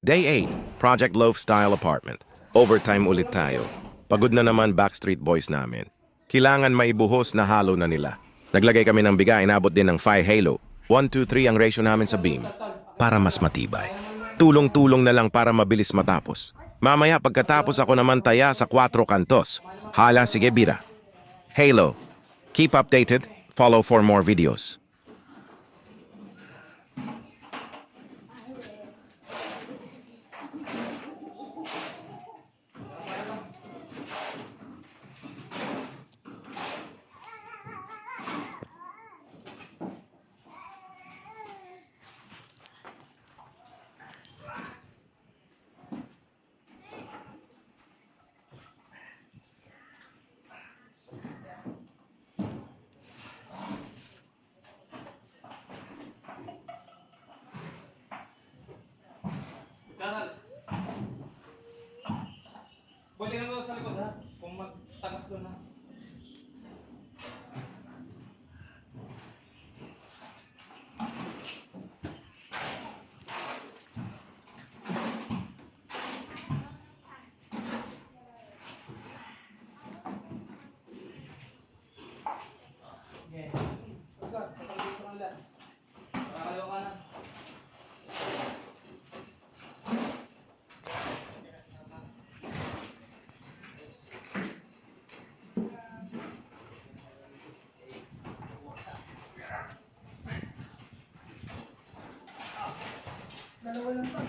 Day 8, Project Loaf Style Apartment. Overtime ulit tayo. Pagod na naman Backstreet Boys namin. Kailangan maibuhos na halo na nila. Naglagay kami ng biga, inabot din ng 5 halo. 1, 2, 3 ang ratio namin sa beam. Para mas matibay. Tulong-tulong na lang para mabilis matapos. Mamaya pagkatapos ako naman taya sa 4 kantos. Hala, sige bira. Halo. Keep updated. Follow for more videos. Dangal. Bulikan mo sa likod ha. Kung magtakas doon ha. Okay. Oscar, papalagay sa kanila. Makakalawa ka na. Dalawa lang to.